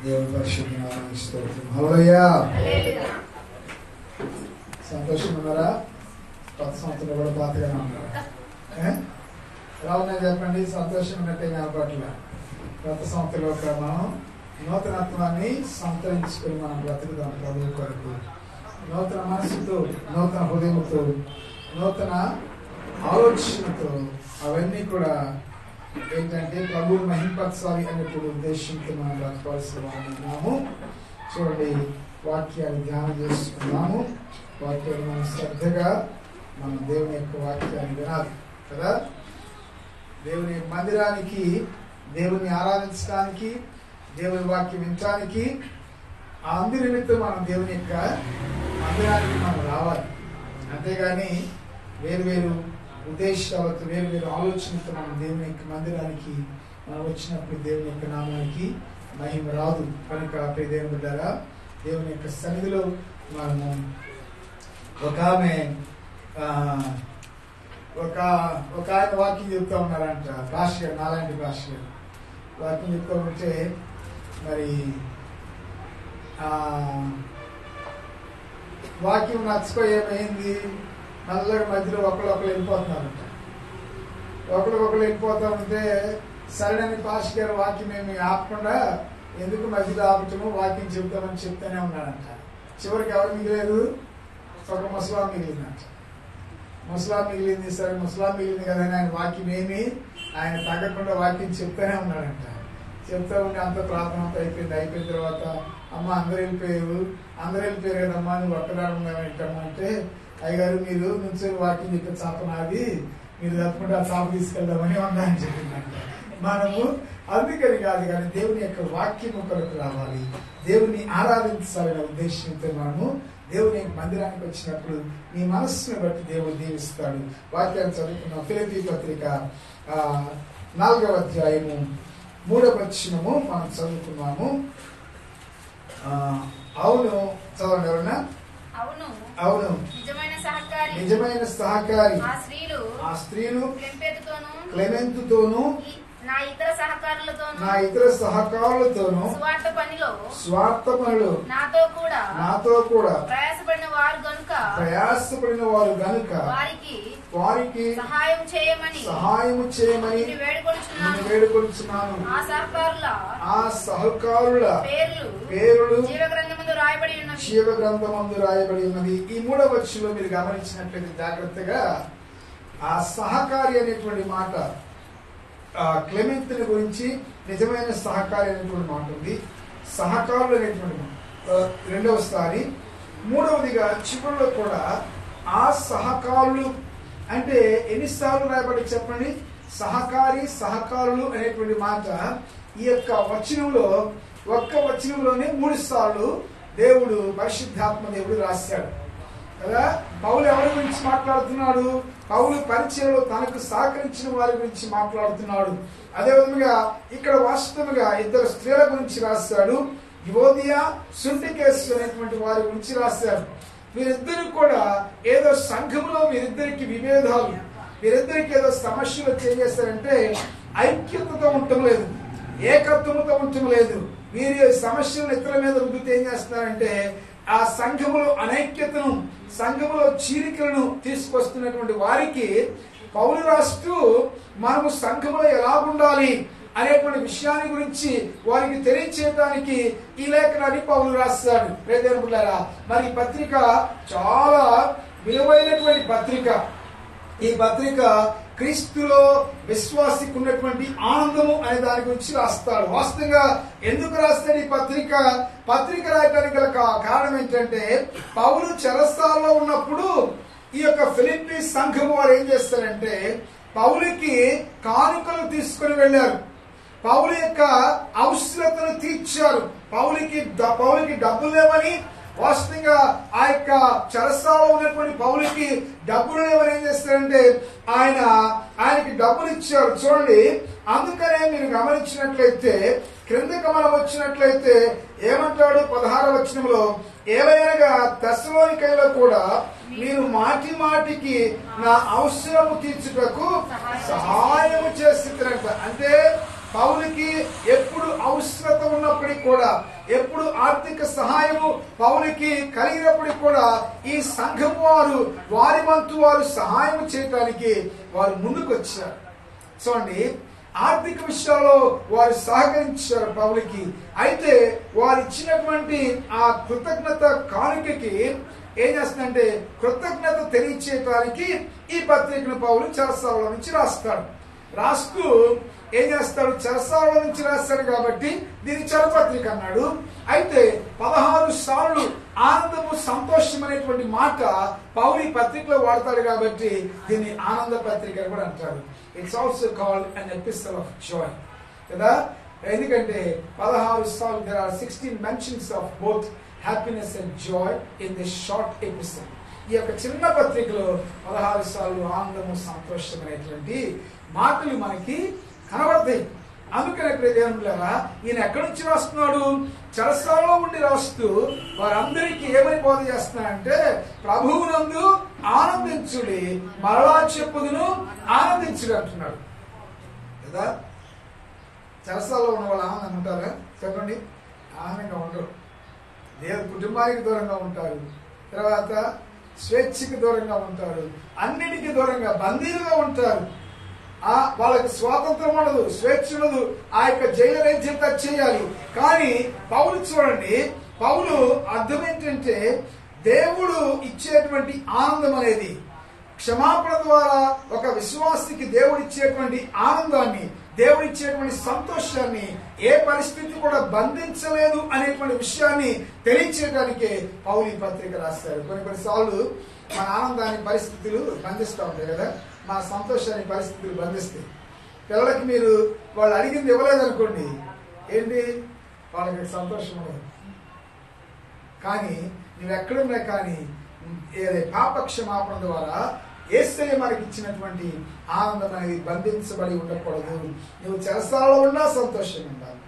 దేవుని పరిశుద్ధ నామమునకు స్తోత్రం. హల్లెలూయా. సంతోషంగా ఉన్నారా? కొత్త సంవత్సరం కూడా పాతగానే ఉన్నారా? ఎలా ఉన్నాయి చెప్పండి. సంతోషం ఉన్నట్టే కనపట్ల. కొత్త సంవత్సరంలో మనం నూతనత్వాన్ని సంతరించుకొని మనం బ్రతుకుదాం ప్రభు కొరకు. నూతన మనసుతో, నూతన హృదయంతో, నూతన ఆలోచనతో అవన్నీ కూడా ఏంటంటే ప్రభు మహింపరచాలి అనేటువంటి ఉద్దేశంతో మనం బ్రతకాల్సిన ఉన్నాము. చూడండి, వాక్యాన్ని ధ్యానం చేసుకున్నాము. వాక్యాన్ని మనం శ్రద్ధగా మనం దేవుని యొక్క వాక్యాన్ని వినాలి కదా. దేవుని మందిరానికి, దేవుని ఆరాధించడానికి, దేవుని వాక్యం వినటానికి, ఆ అందు నిమిత్తం మనం దేవుని యొక్క మందిరానికి మనం రావాలి. అంతేగాని వేరు వేరు ఉద్దేశాలతో, వేరు వేరు ఆలోచనతో మనం దేవుని యొక్క మందిరానికి మనం వచ్చినప్పుడు దేవుని యొక్క నామానికి మహిమ రాదు. కనుక దేవుని బిడ్డలారా, దేవుని యొక్క సన్నిధిలో మనము ఒక ఆయన వాక్యం చెప్తా ఉన్నారంట. భాష నాలాంటి భాష వాక్యం చెప్తా ఉంటే మరి వాక్యం నచ్చుకో ఏమైంది, నల్లగా మధ్యలో ఒకళ్ళు వెళ్ళిపోతున్నారంట. ఒకళ్ళు వెళ్ళిపోతా ఉంటే సరైన భాష గారు వాక్యం ఏమి ఆపకుండా ఎందుకు మధ్యలో ఆపటము, వాక్యం చెబుతామని చెప్తానే ఉన్నాడంట. చివరికి ఎవరు మిగిలేదు? ఒక ముసలాం మిగిలిందంట. ముసలాం మిగిలింది. సరే ముసలాం మిగిలింది కదా అని ఆయన వాక్యం ఏమి ఆయన తగ్గకుండా వాక్యం చెప్తానే ఉన్నాడంట. చెప్తా ఉంటే అంత ప్రార్థన అంతా అయిపోయిన తర్వాత అమ్మ అందరూ వెళ్ళిపోయారు కదమ్మా, నువ్వు ఒక్కదాని ఏంటమ్మా అంటే, అయ్యగారు మీరు నుంచి వాక్యం చెప్పే చాప నాది, మీరు తప్పకుండా ఆ చాప తీసుకెళ్దామని ఉందని చెప్పిందంట. మనము అందుకని కాదు కానీ దేవుని యొక్క వాక్యము కొరకు రావాలి, దేవుని ఆరాధించాలనే ఉద్దేశంతో మనము దేవుని మందిరానికి వచ్చినప్పుడు నీ మనస్సును బట్టి దేవుడు దీవిస్తాడు. వాక్యాన్ని చదువుకున్నాం. ఫిలిప్పీ పత్రిక 4వ అధ్యాయము 3వ వచనము మనం చదువుకున్నాము. అవును చదవండి ఎవరన్నా. అవును నిజమైన సహకారి ఆ స్త్రీలు క్లెమెంతుతోను నా ఇతర సహకారులతోను స్వార్థ పనులు నాతో కూడా ప్రయాసపడిన వారు గనుక వారికి సహాయము చేయమని వేడుకొనుచున్నాను. ఆ సహకారుల పేర్లు జీవగ్రంథమందు రాయబడి ఉన్నది. ఈ 3వ వచనంలో మీరు గమనించినట్లయితే జాగ్రత్తగా ఆ సహకారి అనేటువంటి మాట, క్లెమెంతుని గురించి నిజమైన సహకారి అనేటువంటి మాట ఉంది. సహకారులు అనేటువంటి రెండవసారి. మూడవదిగా చివరిలో కూడా ఆ సహకారులు అంటే ఎన్నిసార్లు రాయబడి చెప్పండి. సహకారులు అనేటువంటి మాట ఈ యొక్క వచనంలో, ఒక్క వచనంలోనే 3 సార్లు దేవుడు, పరిశుద్ధాత్మ దేవుడు రాశాడు కదా. పౌలు ఎవరి గురించి మాట్లాడుతున్నాడు? పౌలు పరిచయంలో తనకు సహకరించిన వారి గురించి మాట్లాడుతున్నాడు. అదేవిధంగా ఇక్కడ వాస్తవంగా 2 స్త్రీల గురించి రాశాడు. యువోదియా, సుంటికేసు అనేటువంటి వారి గురించి రాశారు. వీరిద్దరు కూడా ఏదో సంఘంలో వీరిద్దరికి విభేదాలు, వీరిద్దరికి ఏదో సమస్యలు చేస్తారంటే ఐక్యతతో ఉండటం లేదు, ఏకత్వంతో ఉండటం లేదు. వీరి సమస్యలను ఇతరుల మీద రుద్దుతూ ఏం చేస్తున్నారంటే ఆ సంఘములో అనైక్యతను, సంఘములో చీలికలను తీసుకొస్తున్నటువంటి వారికి పౌలు రాస్తూ మనము సంఘములో ఎలా ఉండాలి అనేటువంటి విషయాన్ని గురించి వారికి తెలియచేయడానికి ఈ లేఖనాన్ని పౌలు రాస్తాడు. ప్రియదేవులారా, మరి ఈ పత్రిక చాలా విలువైనటువంటి పత్రిక. ఈ పత్రిక క్రీస్తులో విశ్వాసికి ఉన్నటువంటి ఆనందము అనే దాని గురించి రాస్తాడు. వాస్తవంగా ఎందుకు రాస్తాడు ఈ పత్రిక రాయడానికి గల కారణం ఏంటంటే, పౌలు చెరసాలలో ఉన్నప్పుడు ఈ యొక్క ఫిలిప్పీ సంఘము వారు ఏం చేస్తారంటే పౌలుకి కానుకలు తీసుకుని వెళ్ళారు. పౌలు యొక్క అవసరతను తీర్చారు. పౌలుకి డబ్బులు లేవని, వాస్తవంగా ఆ యొక్క చెరసాలలో ఉన్నటువంటి పౌలుకి డబ్బులు లేవని ఏం చేస్తారంటే ఆయనకి డబ్బులు ఇచ్చారు. చూడండి, అందుకనే మీరు గమనించినట్లయితే క్రిందకి మనం వచ్చినట్లయితే ఏమంటాడు 16వ వచనంలో, ఏలయనగా తెస్సలోనికైలో కూడా మీరు మాటి మాటికి నా అవసరము తీర్చుటకు సహాయము చేస్తున్నారంట. అంటే పౌలుకి ఎప్పుడు అవసరత ఉన్నప్పటికీ కూడా, ఎప్పుడు ఆర్థిక సహాయము పౌలుకి కలిగినప్పటికీ కూడా ఈ సంఘం వారు వారి వంతు వారు సహాయం చేయడానికి వారు ముందుకు వచ్చారు. చూడండి, ఆర్థిక విషయాల్లో వారు సహకరించారు పౌలుకి. అయితే వారు ఇచ్చినటువంటి ఆ కృతజ్ఞత కానుకకి ఏం చేస్తుందంటే కృతజ్ఞత తెలియచేయడానికి ఈ పత్రికను పౌలు చెరసాలలో నుంచి రాస్తాడు. రాస్తూ ఏం చేస్తాడు, చెరసాలలో నుంచి రాస్తాడు కాబట్టి దీన్ని చెరపత్రిక అన్నాడు. అయితే 16 సార్లు ఆనందము సంతోషం అనేటువంటి మాట పౌలు ఈ పత్రికలో వాడతాడు కాబట్టి దీన్ని ఆనంద పత్రిక అని కూడా అంటాడు. It's also called an epistle of Joy కదా. ఎందుకంటే 16 సార్లు there are 16 mentions of both happiness and joy in this short epistle. ఈ యొక్క చిన్న పత్రికలో 16 సార్లు ఆనందము సంతోషం అనేటువంటి మాటలు మనకి కనబడతాయి. అందుకనే ప్రియదేవులారా, ఈయన ఎక్కడి నుంచి రాస్తున్నాడు, చెరసాలలో ఉండి రాస్తూ వారందరికీ ఏమని బోధ చేస్తున్నాడంటే ప్రభువునందు ఆనందించుడి, మరలా చెప్పుదును ఆనందించుడు అంటున్నాడు కదా. చెరసాలలో ఉన్న వాళ్ళు ఆనందంగా ఉంటారా చెప్పండి? ఆనందంగా ఉండరు. దేవుని కుటుంబానికి దూరంగా ఉంటారు, తర్వాత స్వేచ్ఛకి దూరంగా ఉంటారు, అన్నిటికీ దూరంగా బందీలుగా ఉంటారు. వాళ్ళకి స్వాతంత్రం ఉండదు, స్వేచ్ఛ ఉండదు. ఆ యొక్క జైలు ఏం చెప్తే చేయాలి. కానీ పౌలు చూడండి, పౌలు అర్థం ఏంటంటే దేవుడు ఇచ్చేటువంటి ఆనందం అనేది, క్షమాపణ ద్వారా ఒక విశ్వాసికి దేవుడు ఇచ్చేటువంటి ఆనందాన్ని, దేవుడు ఇచ్చేటువంటి సంతోషాన్ని ఏ పరిస్థితి కూడా బంధించలేదు అనేటువంటి విషయాన్ని తెలియచేయడానికి పౌలు ఈ పత్రిక రాస్తారు. కొన్నిసార్లు మన ఆనందాన్ని పరిస్థితులు బంధిస్తూ ఉంటాయి కదా, మన సంతోషాన్ని పరిస్థితులు బంధిస్తాయి. పిల్లలకి మీరు వాళ్ళు అడిగింది ఇవ్వలేదనుకోండి, ఏంటి వాళ్ళకి సంతోషం ఉండదు. కానీ నువ్వు ఎక్కడున్నా కానీ పాప క్షమాపణ ద్వారా యేసయ్య మనకి ఇచ్చినటువంటి ఆనందం అనేది బంధించబడి ఉండకూడదు. నువ్వు చెరసాలలో ఉన్నా సంతోషంగా ఉండాలి,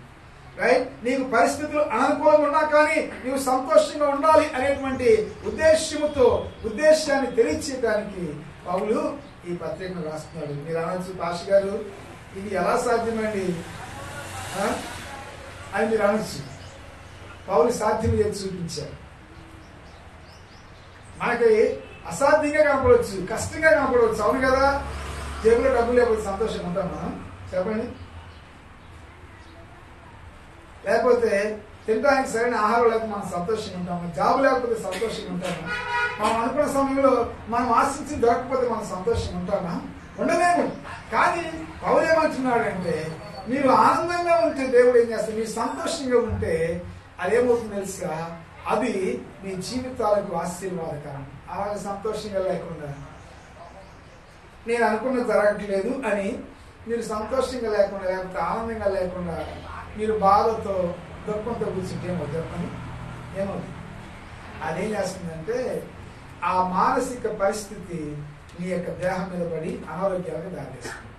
రైట్? నీకు పరిస్థితులు అనుకూలంగా ఉన్నా కానీ నువ్వు సంతోషంగా ఉండాలి అనేటువంటి ఉద్దేశాన్ని తెలియచేయడానికి పౌలు ఈ పత్రికను రాస్తున్నాడు. మీరు అనొచ్చు, పాష గారు ఇది ఎలా సాధ్యమండి అని మీరు అనొచ్చు. పౌలు సాధ్యం చేసి చూపించారు. మనకి అసాధ్యంగా కనపడవచ్చు, కష్టంగా కనపడవచ్చు, అవును కదా. జేబులో డబ్బులు లేకపోతే సంతోషంగా ఉంటాం మనం చెప్పండి? లేకపోతే తినడానికి సరైన ఆహారం లేకపోతే మనం సంతోషంగా ఉంటాము, జాబ్ లేకపోతే సంతోషంగా ఉంటాము, మనం అనుకున్న సమయంలో మనం ఆశించి దొరకకపోతే మనం సంతోషంగా ఉంటామా? ఉండలేము. కానీ పౌలు ఏమంటున్నాడంటే మీరు ఆనందంగా ఉంటే దేవుడు ఏం చేస్తారు, మీరు సంతోషంగా ఉంటే అదేమవుతుంది తెలుసా, అది మీ జీవితాలకు ఆశీర్వాదకరం. అలాగే సంతోషంగా లేకుండా నేను అనుకున్నది జరగట్లేదు అని మీరు సంతోషంగా లేకుండా, లేకపోతే ఆనందంగా లేకుండా మీరు బాధతో దుఃఖంతో కూర్చుంటే ఏమవుతుంది చెప్పండి? ఏమవుతుంది? అదేం చేస్తుందంటే ఆ మానసిక పరిస్థితి మీ యొక్క దేహం మీద పడి అనారోగ్యాలకు దారితీస్తుంది.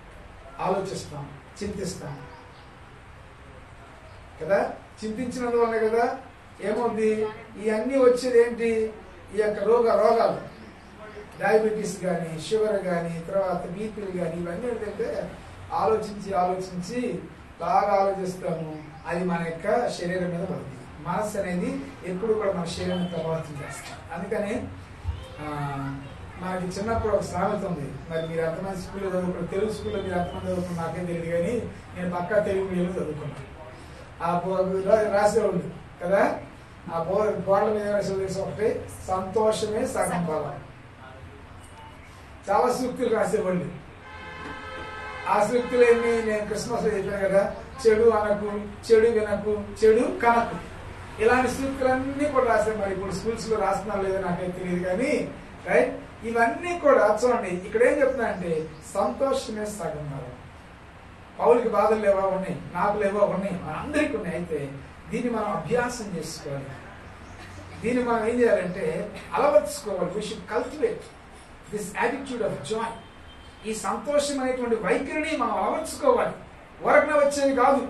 ఆలోచిస్తాం, చింతిస్తాం కదా. చింతించినందువల్ల కదా ఏమవుతుంది, ఇవన్నీ వచ్చేది ఏంటి, ఈ యొక్క రోగాలు, డయాబెటీస్ కానీ, షుగర్ కానీ, తర్వాత బీపీలు కానీ, ఇవన్నీ ఏంటంటే ఆలోచించి బాగా ఆలోచిస్తాము. అది మన యొక్క శరీరం మీద పడుతుంది. మనస్సు అనేది ఎప్పుడు కూడా మన శరీరాన్ని ప్రభావితం చేస్తాం. అందుకని మనకి చిన్నప్పుడు ఒక సామెత ఉంది, మరి మీరు ఎంతమంది స్కూల్లో చదువుకున్నారు, తెలుగు స్కూల్లో మీరు ఎంతమంది చదువుకున్నారు నాకేం తెలియదు, కానీ నేను పక్కా తెలుగు మీడియంలో చదువుకున్నాను. ఆ రాసేవాళ్ళు కదా, ఆ గోడల మీద రాసేవాళ్ళు ఒకటి సంతోషమే సగం బలం. చాలా సూక్తులు రాసేవాళ్ళు. ఆ సూక్తులు ఏమి నేను క్రిస్మస్ లో చెప్పాను కదా, చెడు అనకు, చెడు వినకు, చెడు కనకు, ఇలాంటి సూక్తులన్నీ కూడా రాశారు. మరి ఇప్పుడు స్కూల్స్ లో రాస్తున్నారు లేదో నాకేం తెలియదు కానీ, రైట్? ఇవన్నీ కూడా చూడండి, ఇక్కడ ఏం చెప్తున్నా అంటే సంతోషమే సగం బలం. పౌలకి బాధలు లేవా ఉన్నాయి, నాకు లేవా ఉన్నాయి, అందరికీ ఉన్నాయి. అయితే దీన్ని మనం అభ్యాసం చేసుకోవాలి, దీన్ని మనం ఏం చేయాలంటే అలవర్చుకోవాలి. We should cultivate this attitude of joy. ఈ సంతోషం అనేటువంటి వైఖరిని మనం అలవర్చుకోవాలి, వరకున వచ్చేది కాదు.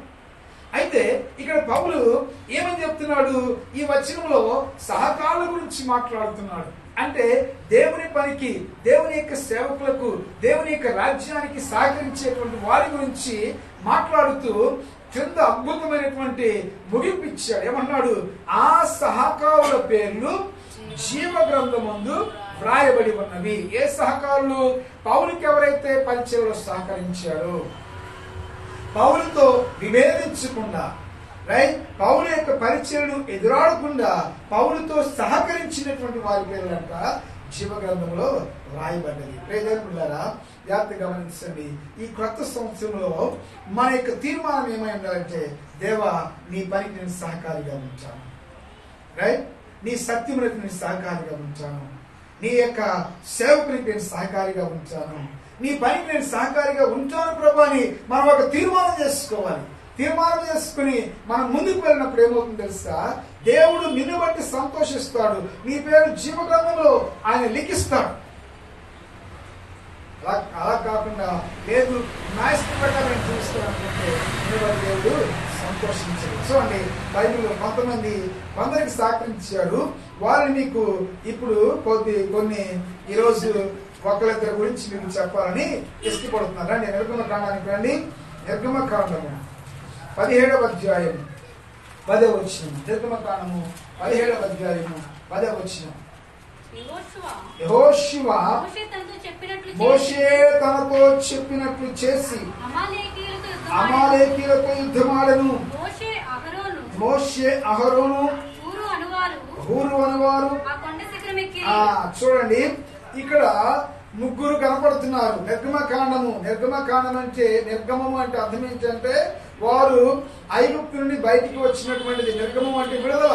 అయితే ఇక్కడ పౌలు ఏమని చెప్తున్నాడు, ఈ వచనంలో సహకారుల గురించి మాట్లాడుతున్నాడు. అంటే దేవుని పనికి, దేవుని యొక్క సేవకులకు, దేవుని యొక్క రాజ్యానికి సహకరించేటువంటి వారి గురించి మాట్లాడుతూ క్రింద అద్భుతమైనటువంటి ముగింపు ఇచ్చాడు. ఏమన్నాడు? ఆ సహకారుల పేర్లు జీవ గ్రంథమందు వ్రాయబడి ఉన్నవి. ఏ సహకారులు? పౌలుకి ఎవరైతే పరిచయంలో సహకరించారో, పౌలుతో విభేదించకుండా, రైట్, పౌలు యొక్క పరిచయను ఎదురాడకుండా పౌలుతో సహకరించినటువంటి వారి పేర్లంట జీవ గ్రంథంలో రాయబడ్డది. ప్రియదేవులారా, జాగ్రత్తగా గమనించండి. ఈ క్రొత్త సంవత్సరంలో మన యొక్క తీర్మానం ఏమై ఉండాలంటే, దేవా నీ పనికి నేను సహకారిగా ఉంటాను, రైట్, నీ సత్యములకు నేను సహకారిగా ఉంటాను, నీ యొక్క సేవకునికి నేను సహకారిగా ఉంటాను, నీ పనికి నేను సహకారిగా ఉంటాను ప్రభా అని మనం ఒక తీర్మానం చేసుకోవాలి. తీర్మానం చేసుకుని మనం ముందుకు వెళ్ళినప్పుడు ఏమవుతుంది తెలుసా? దేవుడు నిన్ను బట్టి సంతోషిస్తాడు, నీ పేరు జీవ గ్రంథంలో ఆయన లిఖిస్తాడు. అలా కాకుండా లేదు నా ఇష్టం ప్రకారం నేను చూస్తాను అనుకుంటే నిన్ను బట్టి దేవుడు సంతోషించాడు. చూడండి, బైబిల్లో కొందరికి సహకరించాడు. వారిని మీకు ఇప్పుడు కొన్ని ఈరోజు ఒకళ్ళిద్దరి గురించి మీకు చెప్పాలని ఇష్టపడుతున్నారు. రండి నిర్గమకాండానికి రండి. నిర్గమకాండము 17వ అధ్యాయం 10వ వచనం. నిర్గమకాండము 17వ అధ్యాయము 10వ వచనం. యెహోషువ మోషే తనతో చెప్పినట్లు చేసి అమాలేకీయులతో యుద్ధమాడెను. మోషే అహరోను హూరు అనువారు. చూడండి, ఇక్కడ ముగ్గురు కనపడుతున్నారు. నిర్గమకాండం అంటే, నిర్గమము అంటే అర్థం ఏంటంటే వారు ఐగుప్తు నుండి బయటికి వచ్చినటువంటిది. నిర్గమం అంటే విడుదల,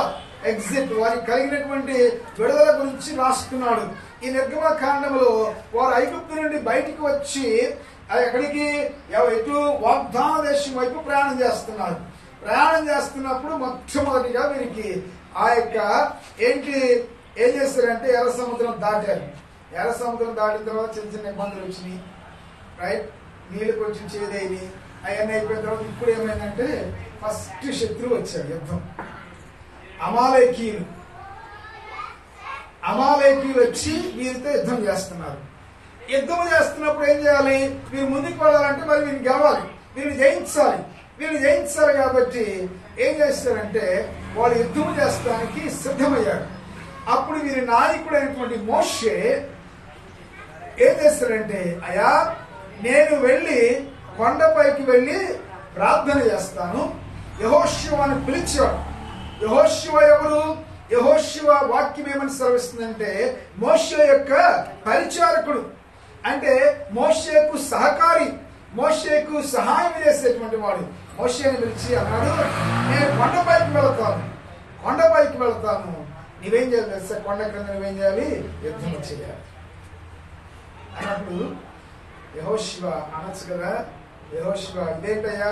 ఎగ్జిట్, వారికి కలిగినటువంటి విడుదల గురించి రాస్తున్నాడు. ఈ నిర్గమకాండంలో వారు ఐగుప్తు నుండి బయటికి వచ్చి ఎక్కడికి, ఎటు వాగ్దాన దేశం వైపు ప్రయాణం చేస్తున్నారు. ప్రయాణం చేస్తున్నప్పుడు మొట్టమొదటిగా వీరికి ఆ యొక్క ఏం చేస్తారంటే ఎర్ర సముద్రం దాటారు. ఎర్ర సముద్రం దాటిన తర్వాత చిన్న చిన్న ఇబ్బందులు వచ్చినాయి, రైట్, నీళ్ళు కొంచెం చేదేవి, అవన్నీ అయిపోయిన తర్వాత ఇప్పుడు ఏమైందంటే ఫస్ట్ శత్రువు వచ్చాడు. యుద్ధం అమాలేకీయులు వచ్చి వీరితో యుద్ధం చేస్తున్నారు. యుద్ధం చేస్తున్నప్పుడు ఏం చేయాలి? వీరు ముందుకు వెళ్ళాలంటే మరి వీరిని గెలవాలి, వీరిని జయించాలి. కాబట్టి ఏం చేస్తారంటే వాళ్ళు యుద్ధం చేస్తానికి సిద్ధమయ్యాడు. అప్పుడు వీరి నాయకుడైనటువంటి మోషే ఏం చేస్తారంటే, అయ్యా నేను వెళ్ళి కొండపైకి వెళ్ళి ప్రార్థన చేస్తాను, యెహోషువను పిలిచాడు. యెహోషువ ఎవరు? యెహోషువ వాక్యం ఏమని సెలవిస్తుందంటే మోషే యొక్క పరిచారకుడు, అంటే మోషేకు సహకారి, మోషేకు సహాయం చేసేటువంటి వాడు. మోషేని పిలిచి అన్నాడు, నేను కొండపైకి వెళతాను, నువ్వేం చేయాలి తెలుసా? కొండ క్రింద నువ్వేం చేయాలి? యుద్ధం చేయాలి అన్నప్పుడు యెహోషువ అనొచ్చు కదా, యెహోషువ ఇదేంటయ్యా,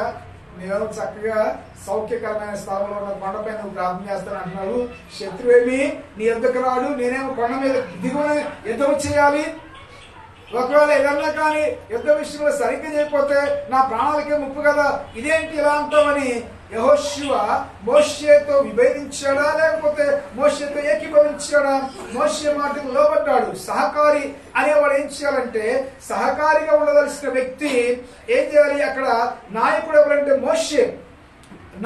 నేను చక్కగా సౌఖ్యకరమైన స్థలంలో ఉన్న కొండపై నువ్వు ప్రార్థన చేస్తాను అంటున్నావు, శత్రువేమి నీ యుద్ధకు రాడు, నేనేమో కొండ మీద దిగువని యుద్ధం చేయాలి, ఒకవేళ ఏదన్నా కానీ యుద్ధ విషయంలో సరిగ్గా చేయకపోతే నా ప్రాణాలకే ముప్పు కదా, ఇదేంటి ఇలా అంటామని యెహోషువ మోషేతో విభేదించాడా లేకపోతే మోషేతో ఏకీభవించాడా? మోషే మాటకు లోబడ్డాడు. సహకారి అనేవాడు ఏం చేయాలంటే, సహకారిగా ఉండవలసిన వ్యక్తి ఏం చేయాలి? అక్కడ నాయకుడు ఎవరంటే మోషే.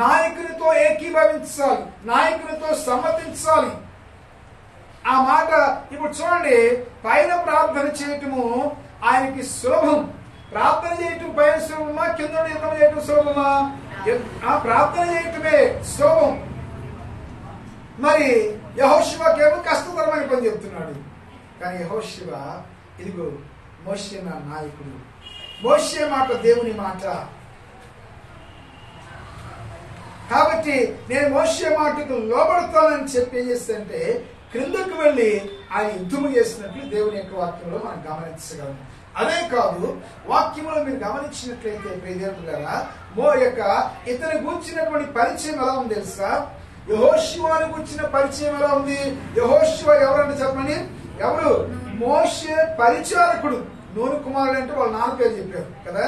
నాయకునితో ఏకీభవించాలి, నాయకునితో సమ్మతించాలి. ఆ మాట ఇప్పుడు చూడండి, పైన ప్రార్థన చేయటము ఆయనకి సులభం. ప్రార్థన చేయటం పైన సులభమా, కింద యుద్ధం చేయటం సులభమా? ప్రార్థన చేయటమే సులభం. మరి యెహోషువకేమో కష్టతరమైన పని చెప్తున్నాడు. కానీ యెహోషువ ఇదిగో మోషే నా నాయకుడు, మోషే మాట దేవుని మాట, కాబట్టి నేను మోషే మాటకు లోబడతానని చెప్పి ఏం చేస్తే క్రిందకు వెళ్ళి ఆయన యుద్ధము చేసినట్లు దేవుని యొక్క వాక్యంలో మనం గమనించగలము. అదే కాదు, వాక్యంలో మీరు గమనించినట్లయితే ప్రియదేవులారా, ఇతని గూర్చినటువంటి పరిచయం ఎలా ఉంది తెలుసా? యెహోషువను గూర్చిన పరిచయం ఎలా ఉంది? యెహోషువ ఎవరంటే చెప్పండి, ఎవరు? మోషే పరిచారకుడు. నూను కుమారుడు అంటే వాళ్ళ నాన్న పేరు చెప్పారు కదా.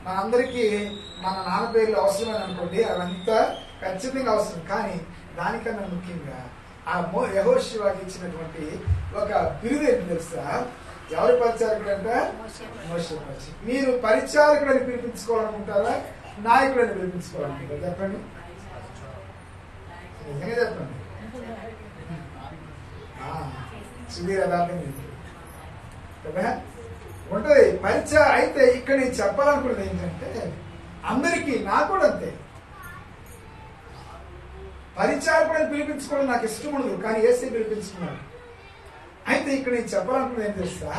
మనందరికీ మన నాన్న పేర్లు అవసరమని అనుకోండి, అవంతా ఖచ్చితంగా అవసరం. కానీ దానికన్నా ముఖ్యంగా ఆ యెహోషువకి ఇచ్చినటువంటి ఒక బిరుదు ఏంటి తెలుసా? ఎవరి పరిచారకుడంట? మోషే పరిచారకుడు. మీరు పరిచారకుడని పిలిపించుకోవాలనుకుంటారా, నాయకుడని పిలిపించుకోవాలనుకుంటారా? చెప్పండి, నిజంగా చెప్పండి. సుధీర్ అదార్థం కదా ఉంటది పరిచయం. అయితే ఇక్కడ నేను చెప్పాలనుకున్నది ఏంటంటే, అందరికీ, నాకు కూడా అంతే, పరిచారకుడని పిలిపించుకోవడం నాకు ఇష్టం ఉండదు, కానీ యేసే పిలిపించుకున్నాడు. అయితే ఇక్కడ నేను చెప్పాలనుకున్నది ఏం తెలుసా?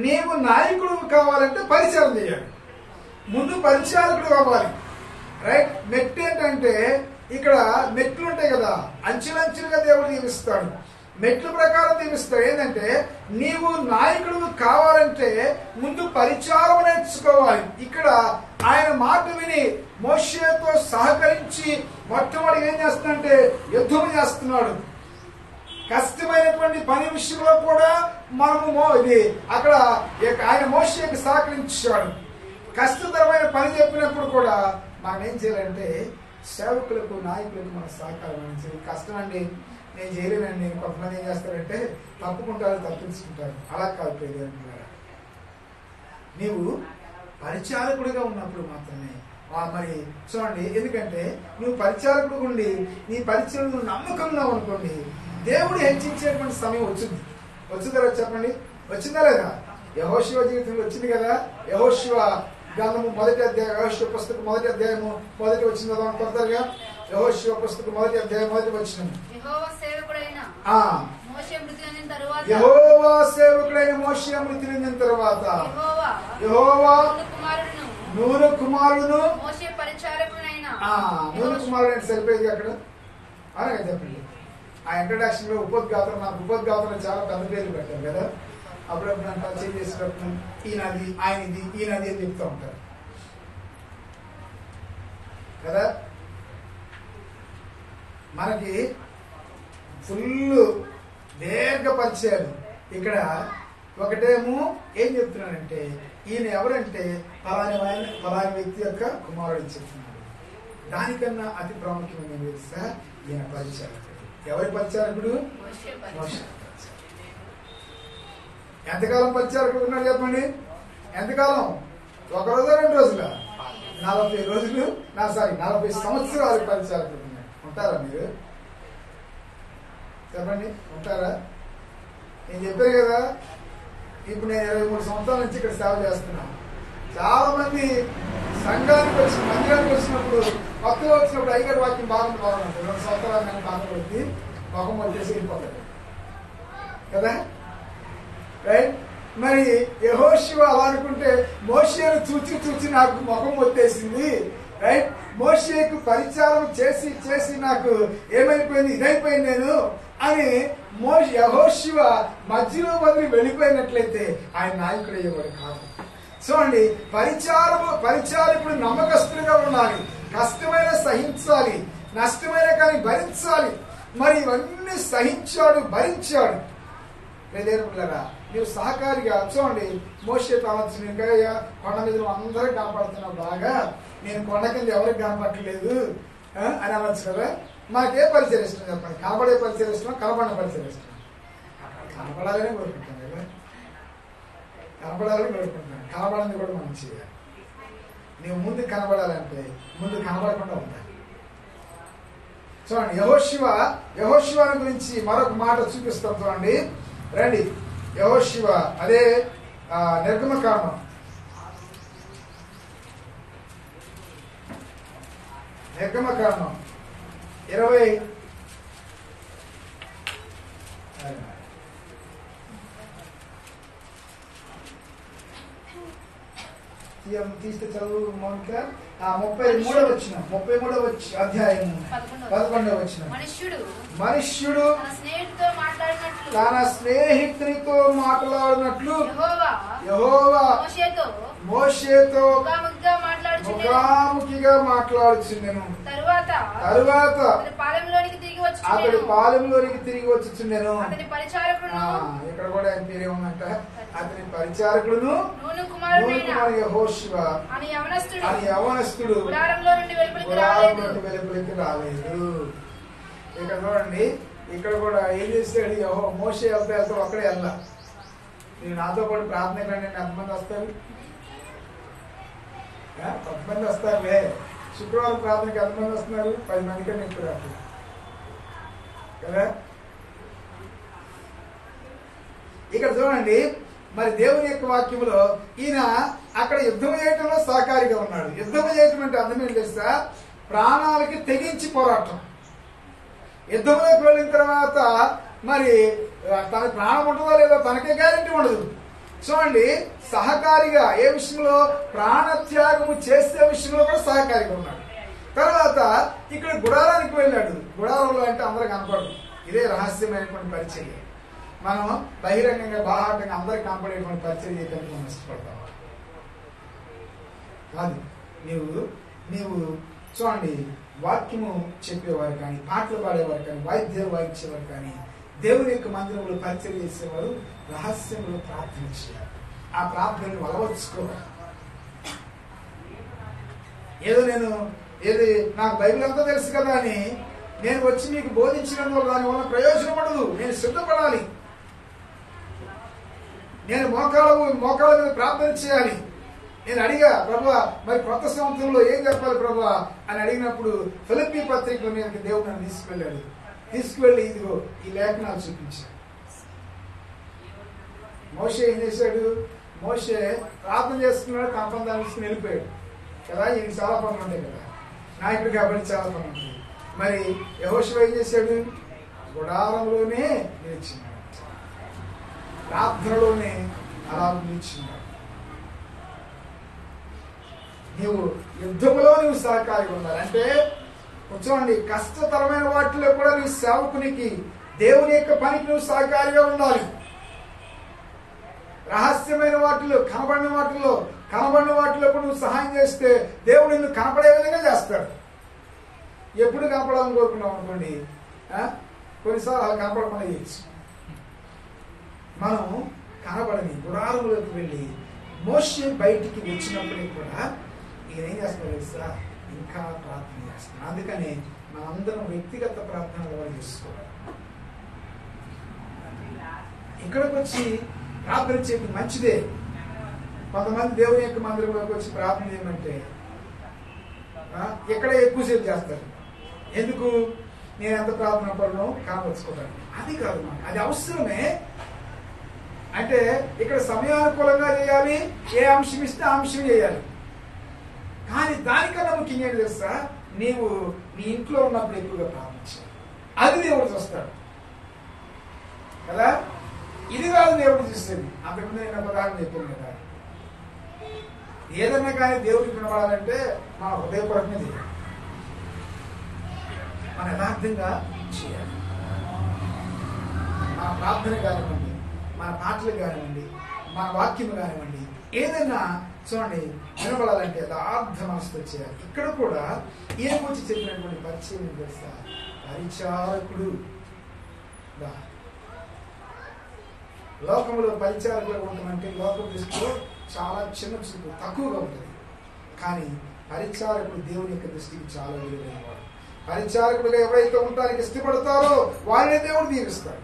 నీవు నాయకుడు కావాలంటే పరిచారం చేయాలి, ముందు పరిచారకుడు కావాలి. రైట్? మెట్టు ఏంటంటే, ఇక్కడ మెట్లు ఉంటాయి కదా, అంచులంచులుగా దేవుడు నియమిస్తాడు, మెట్ల ప్రకారం నియమిస్తాడు. ఏంటంటే నీవు నాయకుడు కావాలంటే ముందు పరిచారం నేర్చుకోవాలి. ఇక్కడ ఆయన మాట విని మోషేతో సహకరించి మొట్టమొదటి ఏం చేస్తున్నాడంటే యుద్ధం చేస్తున్నాడు. కష్టమైనటువంటి పని విషయంలో కూడా మనము ఇది అక్కడ ఆయన మోషేకి సహకరించాడు. కష్టతరమైన పని చెప్పినప్పుడు కూడా మనం ఏం చేయాలంటే సేవకులకు, నాయకులకు మన సహకారం అందించాలి. కష్టం అండి, నేను చేయలేనండి. కొంతమంది ఏం చేస్తారంటే తప్పుకుంటారు, తప్పించుకుంటారు. అలా కాదు ప్రియదేవులారా, నీవు పరిచారకుడిగా ఉన్నప్పుడు మాత్రమే మరి చూడండి. ఎందుకంటే నువ్వు పరిచారకుడు ఉండి నీ పరిచయం నువ్వు నమ్మకంగా అనుకోండి, దేవుడు హెచ్చించేటువంటి సమయం వచ్చింది. వచ్చిందా చెప్పండి, వచ్చిందా లేదా? యెహోషువ జీవితంలో వచ్చింది కదా. యెహోషువ గ్రంథము మొదటి అధ్యాయం, యెహోషువ పుస్తకం మొదటి అధ్యాయము మొదటి వచ్చింది కదా కొత్తగా. యెహోషువ పుస్తకం మొదటి అధ్యాయం మొదటి వచ్చిన యెహోవా సేవకుడైన మోషే మృతి చెందిన తర్వాత యెహోవా నూను కుమారుడును నూను కుమారుడు సరిపోయింది అక్కడ. అలాగే చెప్పండి. ఆ ఇంట్రడక్షన్ లో ఉపోద్ఘాతం, నాకు ఉపోద్ఘాతంలో చాలా పెద్ద పేర్లు పెట్టారు కదా. అప్పుడప్పుడు నన్ను పరిచయం చేసేటప్పుడు ఈయనది, ఆయనది, ఈయనది అని చెప్తూ ఉంటారు కదా. మనకి ఫుల్ దీర్ఘ పరిచయాలు. ఇక్కడ ఒకటేమో ఏం చెప్తున్నానంటే, ఈయన ఎవరంటే ఫలాని వ్యక్తి యొక్క కుమారుడు చెప్తున్నాడు. దానికన్నా అతి ప్రాముఖ్యమైన తెలుసా, ఈయన పరిచారకుడు. ఎవరి పరిచారకుడు? ఎంతకాలం పరిచారకుడు ఉన్నాడు చెప్పండి? ఎంతకాలం? ఒక రోజు, 2 రోజుల? 40 రోజులు, 40 సంవత్సరాలు పరిచారకుడు ఉన్నాడు. ఉంటారా మీరు? చెప్పండి, ఉంటారా? నేను చెప్పాను కదా, ఇప్పుడు నేను 23 సంవత్సరాల నుంచి ఇక్కడ సేవ చేస్తున్నాను. చాలా మంది సంఘానికి వచ్చి మందిరానికి వచ్చినప్పుడు, కొత్తగా వచ్చినప్పుడు అయ్యగారి వాక్యం బాగుంటుంది. 2 సంవత్సరాలు నేను బాగుపడుతుంది, ముఖం వచ్చేసి వెళ్ళిపోతాడు కదా. రైట్? మరి యెహోషువ అలా అనుకుంటే, మోషేను చూచి నాకు ముఖం వచ్చేసింది. రైట్? మోషేకు పరిచారం చేసి చేసి నాకు ఏమైపోయింది, ఇదైపోయింది నేను అని యెహోషువ మధ్యలో వదిలి వెళ్ళిపోయినట్లయితే ఆయన నాయకుడు అయ్యేవాడు కాదు. చూడండి, పరిచారకుడు నమ్మకస్తులుగా ఉండాలి, కష్టమైన సహించాలి, నష్టమైన కానీ భరించాలి. మరి ఇవన్నీ సహించాడు, భరించాడు. లేదేనుకున్నారా, నీవు సహకారిగా చూడండి. మోషే కావచ్చు, నేను కొండ మీద అందరూ కనపడుతున్నావు బాగా, నేను కొండ కింద ఎవరికి కనపడలేదు అని అనవచ్చు కదా. మనకే పరిచయం ఇష్టం చెప్పండి? కనబడే పరిచయం ఇష్టం, కనబడిన పరిచయం ఇష్టం? కనపడాలని కోరుకుంటాం కదా, కనపడాలని కోరుకుంటున్నాను. కనబడింది కూడా మనం చేయాలి. నీవు ముందు కనబడాలంటే ముందు కనబడకుండా ఉండాలి. చూడండి, యెహోషువ గురించి మరొక మాట చూపిస్తాం. చూడండి, రండి. యెహోషువ అదే నిర్గమకాండం, నిర్గమకాండం 20 తీస్తే చదువు మౌనిక. 33వ అధ్యాయం 11వ వచనం. మనుష్యుడు తన స్నేహితునితో మాట్లాడినట్లు యెహోవా మోషేతో ముఖాముఖిగా మాట్లాడుచుండెను. తరువాత అతడు పాలెంలోనికి తిరిగి వచ్చుచుండెను. ఇక్కడ కూడా ఆయన పేరేముందంట, అతని పరిచారకుడును యెహోషువ అని యవనస్తుడు గుడారంలో నుండి వెలుపలికి రాలేదు. ఇక్కడ చూడండి, ఇక్కడ కూడా ఏం చేస్తాడు, మోషే వెళ్తే ఒక్కడే వెళ్ళా, నేను నాతో పాటు ప్రార్థన కండి ఎంతమంది వస్తారు, కొంతమంది వస్తారులే. శుక్రవారం ప్రార్థనకి ఎంతమంది వస్తున్నారు, 10 మంది కన్నా ఎక్కువ రాదు కదా. ఇక్కడ చూడండి, మరి దేవుని యొక్క వాక్యంలో ఈయన అక్కడ యుద్ధం చేయటంలో సహకారిగా ఉన్నాడు. యుద్ధం చేయటం అంటే అర్థం ఏం తెలుసా, ప్రాణాలకి తెగించి పోరాటం. యుద్ధంలోకి వెళ్ళిన తర్వాత మరి తన ప్రాణం ఉంటుందో లేదో తనకే గ్యారెంటీ ఉండదు. చూడండి, సహకారిగా ఏ విషయంలో, ప్రాణత్యాగము చేసే విషయంలో కూడా సహకారిగా ఉన్నాడు. తర్వాత ఇక్కడ గుడారానికి వెళ్ళాడు. గుడారంలో అంటే అందరూ కనపడదు, ఇదే రహస్యమైనటువంటి పరిచర్య. మనం బహిరంగంగా బాహాటంగా అందరికి కనపడేటువంటి పరిచయం చేయడానికి మనం ఇష్టపడతాం కాదు. నీవు చూడండి, వాక్యము చెప్పేవారు కానీ, పాటలు పాడేవారు కానీ, వాయిద్యాలు వాయించేవారు కానీ, దేవుని యొక్క మందిరంలో పరిచయం చేసేవారు రహస్యంలో ప్రార్థన చేయాలి. ఆ ప్రార్థనను అలవర్చుకోవాలి. ఏది నాకు బైబిల్ అంతా తెలుసు కదా అని నేను వచ్చి మీకు బోధించినందువల్ల దానివల్ల ప్రయోజనం ఉండదు. నేను సిద్ధపడాలి, నేను మోకాళ్ళ మీద ప్రార్థన చేయాలి. నేను అడిగా, ప్రభువా మరి కొత్త సంవత్సరంలో ఏం చెప్పాలి ప్రభువా అని అడిగినప్పుడు ఫిలిప్పీ పత్రికల మీదకి దేవుడు నన్ను తీసుకువెళ్ళాడు. తీసుకువెళ్ళి ఇదిగో ఈ లేఖనాలు చూపించాడు. మోషే ఏం చేశాడు, మోషే ప్రార్థన చేస్తున్నాడు, కంపందాన్ని తీసుకుని వెళ్ళిపోయాడు కదా. ఈయనకి చాలా పనులు ఉంటాయి కదా, నాయకుడు కాబట్టి చాలా పనులు ఉంటాయి. మరి యెహోషువ ఏం చేశాడు, గుడారంలోనే నిలిచినాడు, ప్రార్థనలోనే అలా నిలిచినాడు. నీవు యుద్ధంలో నువ్వు సహకారిగా ఉండాలి. అంటే చూడండి, కష్టతరమైన వాటిలో కూడా నీ సేవకునికి, దేవుని యొక్క పనికి నువ్వు సహకారిగా ఉండాలి. రహస్యమైన వాటిలో, కనబడిన వాటిలో కూడా నువ్వు సహాయం చేస్తే దేవుడు నిన్ను కనపడే విధంగా చేస్తాడు. ఎప్పుడు కనపడాలని కోరుకున్నాం అనుకోండి, కొన్నిసార్లు అలా కనపడమని చేయొచ్చు. మనం కనబడని గుడారంలోకి వెళ్ళి మోషే బయటికి వచ్చినప్పటికీ కూడా ఈయన ఏం చేస్తాడు తెలుసా, ఇంకా ప్రార్థన చేస్తాడు. అందుకని మనందరం వ్యక్తిగత ప్రార్థనలు కూడా చేసుకోవాలి. ఇక్కడికి వచ్చి ప్రార్థన చేయడం మంచిదే. కొంతమంది దేవుని యొక్క మందిరంలోకి వచ్చి ప్రార్థన చేయమంటే ఎక్కడ ఎక్కువసేపు చేస్తారు. ఎందుకు, నేను ఎంత ప్రార్థన పడను కావచ్చుకోవడానికి. అది కాదు, అది అవసరమే. అంటే ఇక్కడ సమయానుకూలంగా చేయాలి, ఏ అంశం ఇస్తే ఆ అంశం చేయాలి. కానీ దానికన్నా ముఖ్యంగా ఏంటి తెలుసా, నీవు నీ ఇంట్లో ఉన్నప్పుడు ఎక్కువగా ప్రార్థించాలి. అది దేవుడు చూస్తాడు కదా. ఇది కాదు దేవుడు చూసేది. అంతకుముందు నేను ఉదాహరణ చెప్పాను కదా, ఏదన్నా కానీ దేవుడికి వినబడాలంటే మన హృదయపూర్వకంగా చేయాలి, మన యథార్థంగా చేయాలి. మన ప్రార్థన కానివ్వండి, మన పాటలు కానివ్వండి, మన వాక్యం కానివ్వండి, ఏదైనా చూడండి వినబడాలంటే యథార్థ మనసుతో చేయాలి. ఇక్కడ కూడా ఈయన గురించి చెప్పినటువంటి పరిచయం తెలుసా, పరిచారకుడు. లోకంలో పరిచారకులు ఉండమంటే లోకం దృష్టిలో చాలా చిన్న చూపు, తక్కువగా ఉంటుంది. కానీ పరిచారకుడు దేవుని యొక్క దృష్టికి చాలా విలువైనవాడు. పరిచారకుడుగా ఎవరైతే ఉండడానికి ఇష్టపడతారో వారినే దేవుడు దీవిస్తాడు.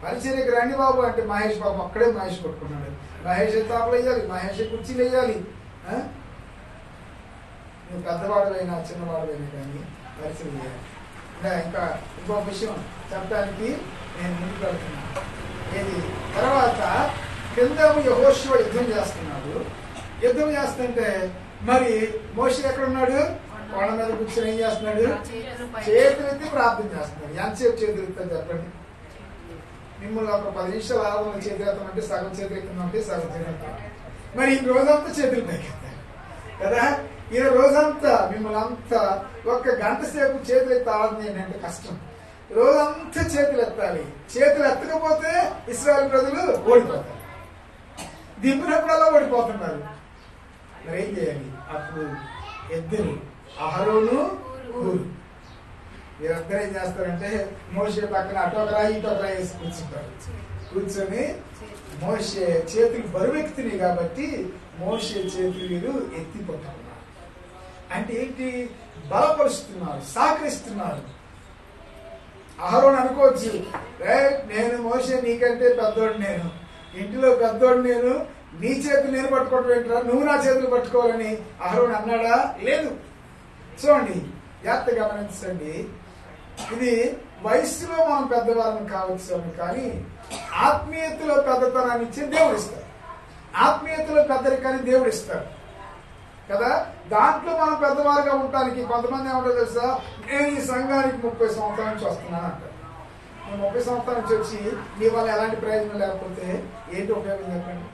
పరిచర్యకి రండి బాబు అంటే మహేష్ బాబు అక్కడే మహేష్ పట్టుకున్నాడు. మహేష్ తాపలు వేయాలి, మహేష్ కుర్చీలు వేయాలి. నువ్వు పెద్దవాడువైనా చిన్నవాడువైనా కానీ పరిచయం చేయాలి. ఇంకా ఇంకో విషయం చెప్పడానికి నేను ముందుకు వెళ్తున్నాను. ఏది తర్వాత కింద యెహోషువ యుద్ధం చేస్తున్నాడు. యుద్ధం చేస్తుంటే మరి మోషే ఎక్కడ ఉన్నాడు, కొండ మీద కూర్చొని ఏం చేస్తున్నాడు, చేతులెత్తి ప్రార్థన చేస్తున్నాడు. ఎంతసేపు చేతులు ఎత్తాడు చెప్పండి. మిమ్మల్ని ఒక 10 నిమిషాలు ఆరంభంలో చేతులు ఎత్తామంటే సగం చేతులు ఎత్తామంటే సగం చేతులు ఎత్తాం. మరి ఈ రోజంతా చేతులు పైకెత్తారు కదా. ఈ రోజంతా మిమ్మల్ని అంతా 1 గంట సేపు చేతులు ఎత్తి ఆరాధన చేయండి కష్టం. రోజంతా చేతులు ఎత్తాలి. చేతులు ఎత్తకపోతే ఇశ్రాయేలు ప్రజలు ఓడిపోతారు. దింపినప్పుడల్లా ఓడిపోతున్నారు. మరి ఏం చేయాలి? అప్పుడు ఇద్దరు అహరోను హూరు వీరందరూ ఏం చేస్తారంటే మోషే పక్కన అటొకరాయి ఇటొకరాయి వేసి కూర్చుంటారు. కూర్చొని మోషే చేతులు బరువెక్కుతున్నాయి కాబట్టి మోషే చేతులు వీరు ఎత్తిపోతున్నారు. అంటే ఏంటి? బలపరుస్తున్నారు, సహకరిస్తున్నారు. అహరోను అనుకోవచ్చు, నేను మోషే నీకంటే పెద్దోడు, నేను ఇంటిలో పెద్దోడు, నేను నీ చేతులు నేను పట్టుకోవడం ఏంట్రా, నువ్వు నా చేతులు పట్టుకోవాలని అహరోను అన్నాడా? లేదు. చూడండి, జాగ్రత్త గమనించండి. ఇది వయస్సులో మనం పెద్దవాళ్ళని కావచ్చు కానీ ఆత్మీయతలో పెద్దతనాన్ని ఇచ్చి దేవుడు ఇస్తాడు. ఆత్మీయతలో పెద్దరికాన్ని దేవుడు ఇస్తాడు కదా. దాంట్లో మనం పెద్దవారుగా ఉండటానికి కొంతమంది ఏమంటారు తెలుసా, నేను ఈ సంఘానికి 30 సంవత్సరాల నుంచి వస్తున్నాను అంటారు. నేను 30 సంవత్సరాల నుంచి వచ్చి నీ వల్ల ఎలాంటి ప్రయోజనం లేకపోతే ఏంటి ఉపయోగం చెప్పండి?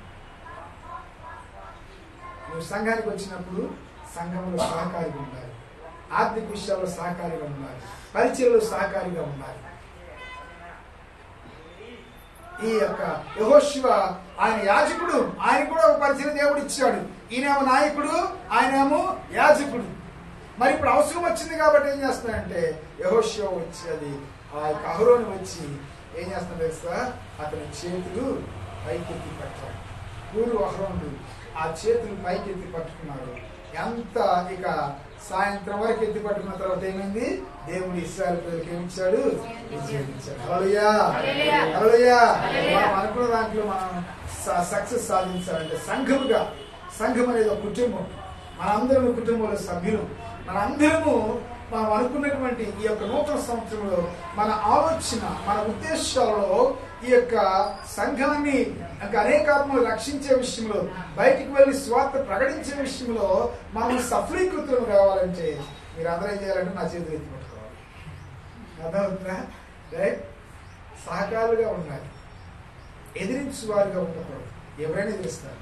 నువ్వు సంఘానికి వచ్చినప్పుడు సంఘంలో సహకారిగా ఉండాలి, ఆర్థిక విషయాల్లో సహకారిగా ఉండాలి, పరిచయంలో సహకారిగా ఉండాలి. ఈ యొక్క యెహోషువ ఆయన యాజకుడు, ఆయన కూడా ఒక పరిచయం దేవుడు ఇచ్చాడు. ఈయనేమో నాయకుడు, ఆయనేమో యాజకుడు. మరి ఇప్పుడు అవసరం వచ్చింది కాబట్టి ఏం చేస్తున్నాడంటే యెహోషువ వచ్చి అది ఆ యొక్క అహరోను వచ్చి ఏం చేస్తున్నాడు తెలుసా, అతని చేతులు పైకెత్తి పట్టాడు. ఊరు అహరోనుడు ఆ చేతులు పైకెత్తి పట్టుకున్నాడు. ఎంత ఇక సాయంత్రం వరకు ఎత్తి పట్టుకున్న తర్వాత ఏమైంది, దేవుడు ఇశ్రాయేలు ప్రజలకు ఏమిచ్చాడు, విజయం ఇచ్చాడు. హల్లెలూయా, హల్లెలూయా. మనం అనుకున్న దాంట్లో మనం సక్సెస్ సాధించాలంటే సంఘం అనేది ఒక కుటుంబం. మనందరము కుటుంబంలో సభ్యులు. మనందరము మనం అనుకున్నటువంటి ఈ యొక్క నూతన సంవత్సరంలో మన ఆలోచన, మన ఉద్దేశాలలో ఈ యొక్క సంఘాన్ని అనేకాత్మలు రక్షించే విషయంలో, బయటికి వెళ్ళి స్వార్థ ప్రకటించే విషయంలో మనం సఫలీకృతులు కావాలంటే మీరు అందరూ ఏం చేయాలంటే నా చేతులు ఎత్తి పట్టుకోవాలి. అర్థమవుతుందా? రైట్? సహకారులుగా ఉండాలి, ఎదిరించు వారిగా ఉండకూడదు. ఎవరైనా ఎదిరిస్తారు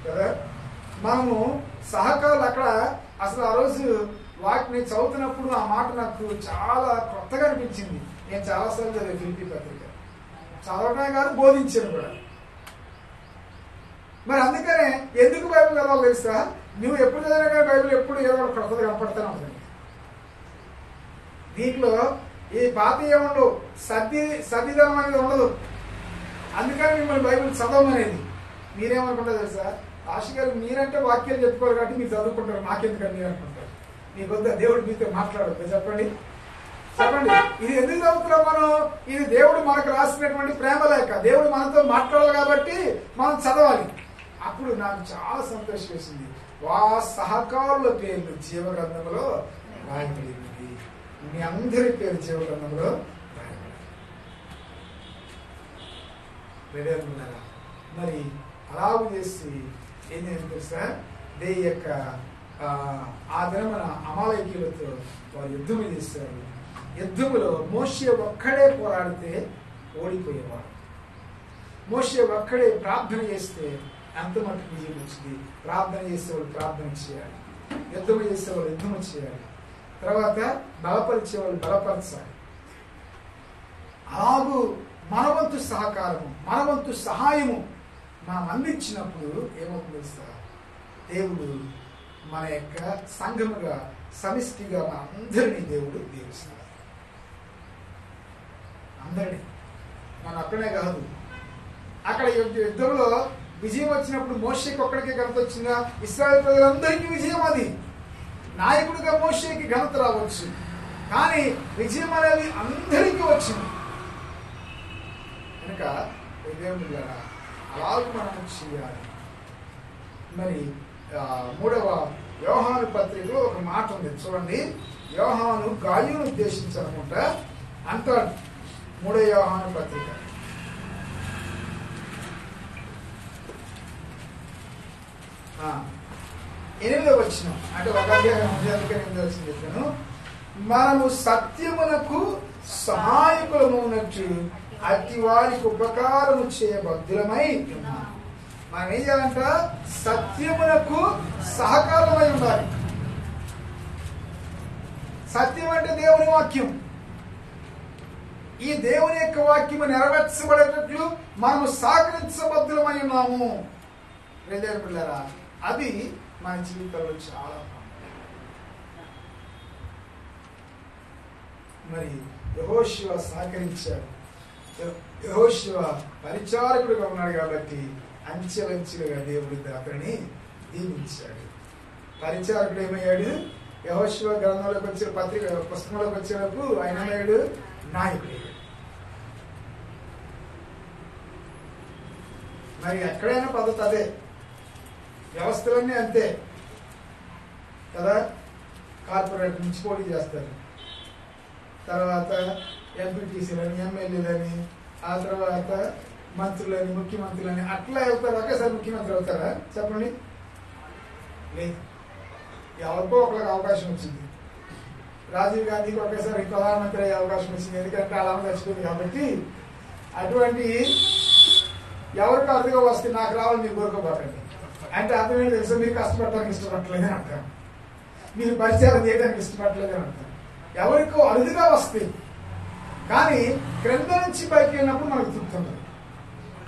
కదా. మనము సహకారులు అక్కడ అసలు ఆ రోజు వాటిని చదువుతున్నప్పుడు ఆ మాట నాకు చాలా కొత్తగా అనిపించింది. నేను చాలాసార్లు చదివాను ఫిలిప్పీ పత్రిక, చదవడమే కాదు బోధించాను కూడా. మరి అందుకనే ఎందుకు బైబిల్ చదవాలి తెలుసా, నువ్వు ఎప్పుడు చదివినా బైబిల్ ఎప్పుడు ఏదో కొత్తగా కనపడతానే ఉంటుంది. దీంట్లో ఈ పాత ఏముండవు, సర్దిదనం అనేది ఉండదు. అందుకని మిమ్మల్ని బైబిల్ చదవమనేది. మీరేమనుకుంటారు తెలుసా, ఆశ గారు మీరంటే వాక్యాలు చెప్పుకోరు కాబట్టి మీరు చదువుకుంటారు, నాకెందుకని మీరు అనుకుంటారు. మీ వద్ద దేవుడు మీతో మాట్లాడదు. చెప్పండి. ఇది ఎందుకు చదువుతున్నాం మనం? ఇది దేవుడు మనకు రాసినటువంటి ప్రేమ లేఖ. దేవుడు మనతో మాట్లాడాలి కాబట్టి మనం చదవాలి. అప్పుడు నాకు చాలా సంతోషం వేసింది. సహకారుల పేర్లు జీవగ్రంథంలో రాయబడింది. మీ అందరి పేరు జీవగ్రంథంలో రాయబడింది. మరి అలాగు చేసి ఏం చేయాలి తెలుసా, దేని యొక్క ఆ దినమున అమాలేకీయులతో వారు యుద్ధము చేశారు. యుద్ధములో మోషే ఒక్కడే పోరాడితే ఓడిపోయేవాడు. మోషే ఒక్కడే ప్రార్థన చేస్తే ఎంత మటుకు విజయం వచ్చింది. ప్రార్థన చేసేవాళ్ళు ప్రార్థన చేయాలి, యుద్ధం చేసేవాళ్ళు యుద్ధము చేయాలి, తర్వాత బలపరిచేవాళ్ళు బలపరచాలి. అలాగూ మనవంతు సహకారము, మనవంతు సహాయము మనం అందించినప్పుడు ఏమవుతుంది తెలుసా, దేవుడు మన యొక్క సంఘముగా సమిష్టిగా మనందరినీ దేవుడు దీవిస్తాడు. అందరినీ, మన అక్కడే కాదు. అక్కడ యుద్ధంలో విజయం వచ్చినప్పుడు మోషేకి ఒక్కడికే ఘనత వచ్చిందా? ఇశ్రాయేలు ప్రజలందరికీ విజయం. అది నాయకుడిగా మోషేకి ఘనత రావచ్చు, కానీ విజయం అనేది అందరికీ వచ్చింది. కనుక దేవుడులారా అలాగే మనం చేయాలి. మరి 3వ యోహాను పత్రికలో ఒక మాట ఉంది చూడండి. యోహాను గాయును ఉద్దేశించనుకుంటా అంటాడు. 3వ యోహాను పత్రిక 8వ వచనం, అంటే ఒక అధ్యాయం ఉంది, అందుకే 8వ వచనం చెప్పాను. మనము సత్యమునకు సహాయకులమునట్టు అట్టి వారికి ఉపకారము చేయబద్ధులమై ఉన్నాం. మనం ఏం చేయాలంట? సత్యమునకు సహకారమై ఉండాలి. సత్యం అంటే దేవుని వాక్యం. ఈ దేవుని యొక్క వాక్యము నెరవేర్చబడేటట్లు మనము సహకరించబద్ధులమై ఉన్నాము. పిల్లరా, అది మన జీవితంలో చాలా మరి యెహోషువ సహకరించాడు. యెహోషువ పరిచారకుడుగా ఉన్నాడు కాబట్టి అంచెలంచెలుగా దేవుడి అతన్ని దీవించాడు. పరిచారకుడు ఏమయ్యాడు? యెహోషువ గ్రంథంలోకి వచ్చిన పుస్తకంలోకి వచ్చినప్పుడు ఆయన ఏమయ్యాడు? నాయకుడు. మరి ఎక్కడైనా పద్ధతి అదే, వ్యవస్థలన్నీ అంతే కదా. కార్పొరేట్ నుంచి పోటీ చేస్తారు, తర్వాత ఎంపీటీసీలని, ఎమ్మెల్యేలని, ఆ తర్వాత మంత్రులని, ముఖ్యమంత్రులని, అట్లా వెళ్తారు. ఒకేసారి ముఖ్యమంత్రి అవుతారా చెప్పండి? లేదు. ఎవరికో ఒకరికి అవకాశం వచ్చింది. రాజీవ్ గాంధీకి ఒకేసారి ప్రధానమంత్రి అయ్యే అవకాశం వచ్చింది, ఎందుకంటే అలా చచ్చిపోయింది కాబట్టి. అటువంటి ఎవరికి అర్థంగా వస్తే నాకు రావాలి మీరు కోరుకోబాకండి అంటే అర్థం ఏంటి తెలుసా? మీరు కష్టపడటానికి ఇష్టపడలేదని అంటారు, మీరు పరిచయం చేయడానికి ఇష్టపడలేదని అంటారు. ఎవరికో అరుదుగా వస్తాయి, కానీ క్రింద నుంచి పైకి వెళ్ళినప్పుడు మనకు తృప్తి ఉంటుంది,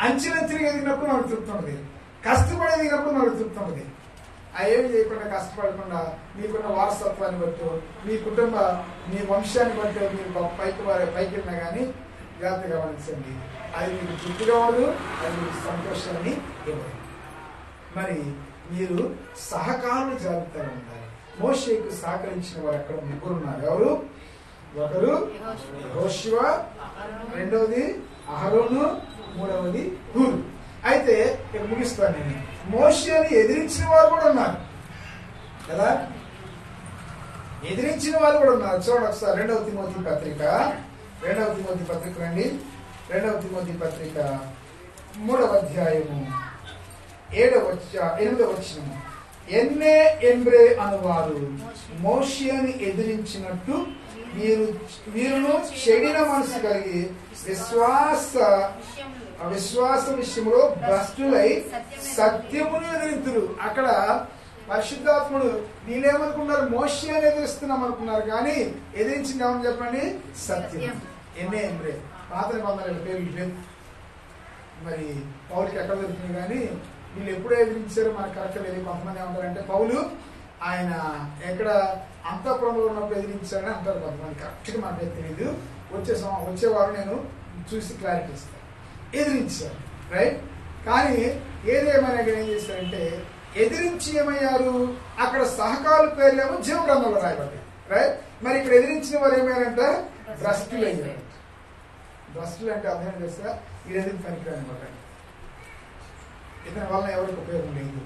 అంచెలంచెలుగా ఎదిగినప్పుడు మనకు తృప్తి ఉంటుంది, కష్టపడి ఎదిగినప్పుడు మనకు తృప్తి ఉంటుంది. ఏమి చేయకుండా కష్టపడకుండా మీకున్న వారసత్వాన్ని బట్టి, మీ కుటుంబ, మీ వంశాన్ని బట్టి మీరు పైకి వెళ్ళినా కానీ జాగ్రత్తగా గమనించండి, అది మీకు తృప్తిగా ఉండదు, అది మీకు సంతోషాన్ని ఇవ్వదు. మరి మీరు సహకారులు జాబితాలో ఉండాలి. మోషేకు సహకరించిన వారు అక్కడ ముగ్గురు ఉన్నారు. ఎవరు? ఒకరు యెహోషువ, రెండవది అహరోను, మూడవది హూరు. అయితే ఇక్కడ ముగిస్తాను నేను. మోషేని ఎదిరించిన వారు కూడా ఉన్నారు కదా, ఎదిరించిన వారు కూడా ఉన్నారు. చూడండి ఒకసారి 2వ తిమోతి పత్రిక, 2వ తిమోతి పత్రిక రండి. 2వ తిమోతి పత్రిక 3వ అధ్యాయము 8వ వచనము. ఎన్నే ఎంబ్రే అనువారు మోషేని ఎదిరించినట్టు వీరును చెడిన మనసు కలిగి విశ్వాస విషయంలో భ్రష్టులై సత్యమును ఎదిరింతురు. అక్కడ పరిశుద్ధాత్ముడు వీళ్ళేమనుకున్నారు? మోషేని ఎదిరిస్తున్నాం అనుకున్నారు, కానీ ఎదిరించింది ఏమని చెప్పండి? సత్యం. ఎన్నే ఎంబ్రే పాత నిబంధనల పేర్లు లేదు, మరి పౌలుకి ఎక్కడ దొరికింది, కానీ వీళ్ళు ఎప్పుడూ ఎదిరించారో మనకు కరెక్ట్ లేదు. కొంతమంది ఏమంటారంటే పౌలు ఆయన ఎక్కడ అంతఃపురంలో ఉన్నప్పుడు ఎదిరించారని అంటారు కొంతమంది, కరెక్ట్గా మనకు తెలియదు. వచ్చేవారు నేను చూసి క్లారిటీ ఇస్తాను. ఎదిరించారు, రైట్. కానీ ఏదేమైనా ఏం చేశారంటే ఎదిరించి ఏమయ్యారు? అక్కడ సహకారుల పేర్లేమో జీవ గ్రంథంలో రాయబడ్డాయి, రైట్. మరి ఇక్కడ ఎదిరించిన వారు ఏమయ్యారంట? భ్రష్టులు అయ్యారు. భ్రష్టులు అంటే అర్థం చేస్తా, ఇది ఎందుకు పనికిరాని వాడు, ఇతని వలన ఎవరికి ఉపయోగం లేదు.